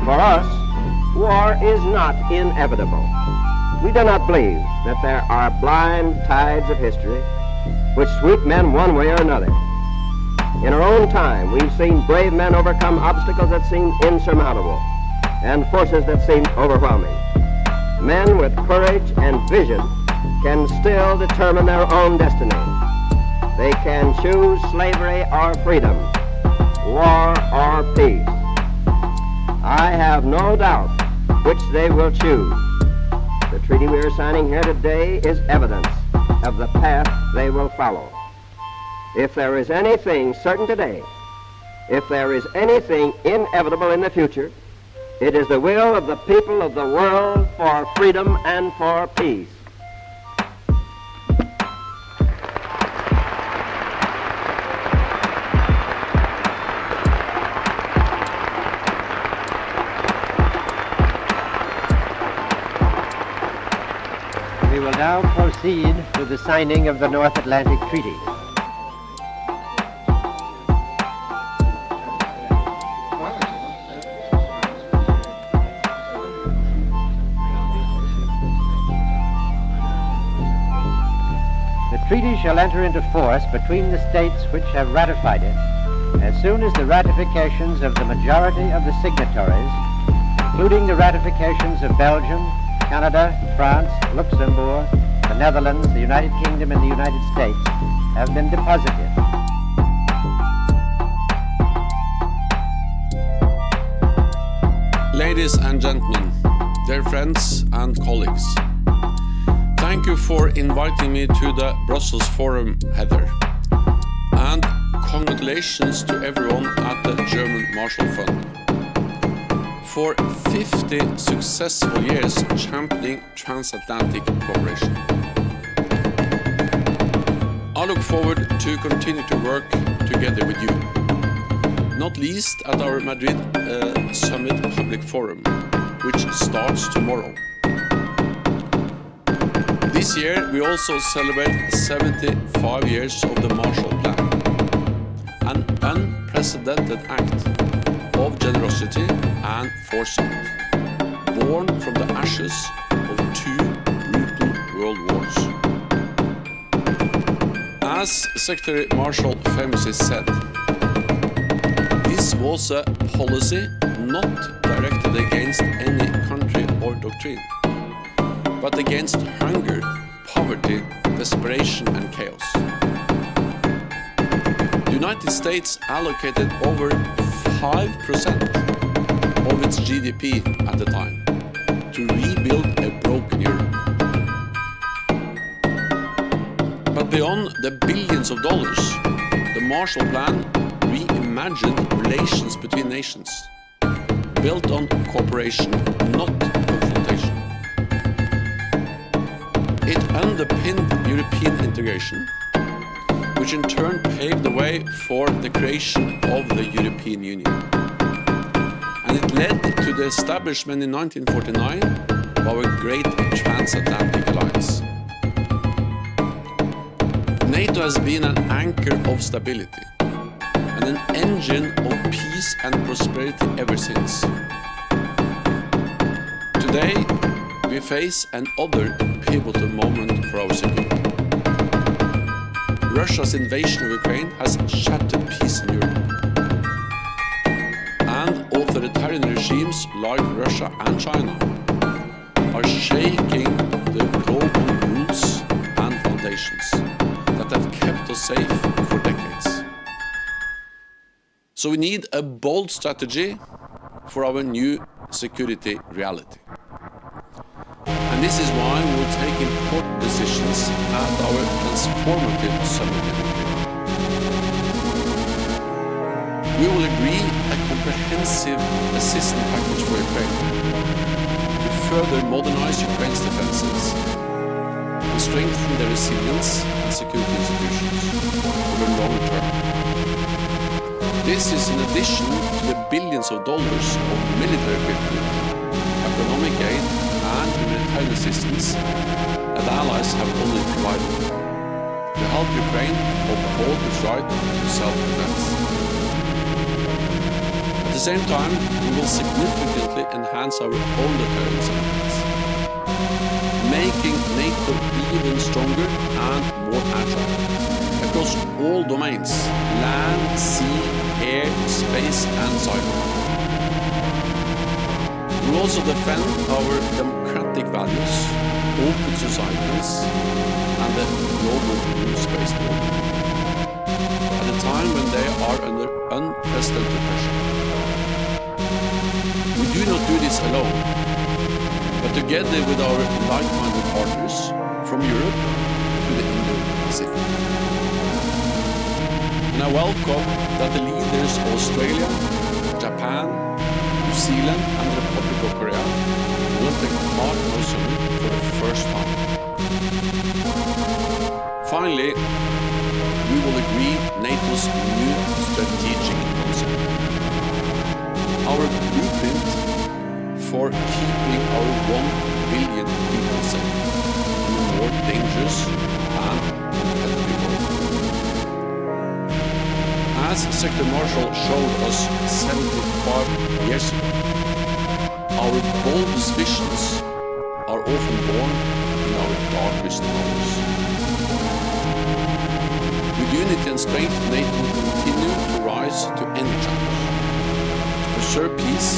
For us, war is not inevitable. We do not believe that there are blind tides of history which sweep men one way or another. In our own time, we've seen brave men overcome obstacles that seemed insurmountable and forces that seemed overwhelming. Men with courage and vision can still determine their own destiny. They can choose slavery or freedom, war or peace. I have no doubt which they will choose. The treaty we are signing here today is evidence of the path they will follow. If there is anything certain today, if there is anything inevitable in the future, it is the will of the people of the world for freedom and for peace. We will now proceed to the signing of the North Atlantic Treaty. The treaty shall enter into force between the states which have ratified it as soon as the ratifications of the majority of the signatories, including the ratifications of Belgium, Canada, France, Luxembourg, the Netherlands, the United Kingdom, and the United States, have been deposited. Ladies and gentlemen, dear friends and colleagues, thank you for inviting me to the Brussels Forum, Heather, and congratulations to everyone at the German Marshall Fund for 50 successful years championing transatlantic cooperation. I look forward to continue to work together with you, not least at our Madrid Summit Public Forum, which starts tomorrow. This year we also celebrate 75 years of the Marshall Plan, an unprecedented act of generosity and foresight, born from the ashes of two brutal world wars. As Secretary Marshall famously said, this was a policy not directed against any country or doctrine, but against hunger, poverty, desperation and chaos. The United States allocated over 5% of its GDP at the time to rebuild a broken Europe. But beyond the billions of dollars, the Marshall Plan reimagined relations between nations, built on cooperation, not confrontation. It underpinned European integration, which in turn paved the way for the creation of the European Union. And it led to the establishment in 1949 of our great transatlantic alliance. NATO has been an anchor of stability and an engine of peace and prosperity ever since. Today, we face another pivotal moment for our security. Russia's invasion of Ukraine has shattered peace in Europe. And authoritarian regimes like Russia and China are shaking the global rules and foundations that have kept us safe for decades. So we need a bold strategy for our new security reality. And this is why we will take important decisions at our transformative summit in Madrid. We will agree a comprehensive assistance package for Ukraine to further modernize Ukraine's defenses and strengthen their resilience and security institutions for the long term. This is in addition to the billions of dollars of military equipment, economic aid and humanitarian assistance that allies have already provided to help Ukraine uphold its right to self-defense. At the same time, we will significantly enhance our own deterrence efforts, making NATO even stronger and more agile across all domains: land, sea, air, space and cyber. We will also defend our democratic values, open societies and the global rules-based order at a time when they are under unprecedented pressure. We do not do this alone, but together with our like-minded partners from Europe to the Indo-Pacific. And I welcome that the leaders of Australia, Japan, New Zealand and the Republic of Korea will take part in our summit for the first time. Finally, we will agree NATO's new strategic concept. Our blueprint for keeping our 1 billion people safe in a more dangerous and competitive world. As Secretary Marshall showed us 75 years ago, our boldest visions are often born in our darkest hours. With unity and strength, NATO will continue to rise to any challenge, to preserve peace,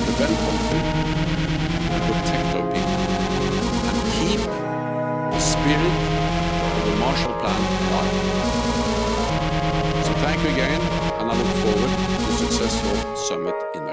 prevent conflict, and protect our people, and keep the spirit of the Marshall Plan alive. So thank you again, and I look forward to a successful summit in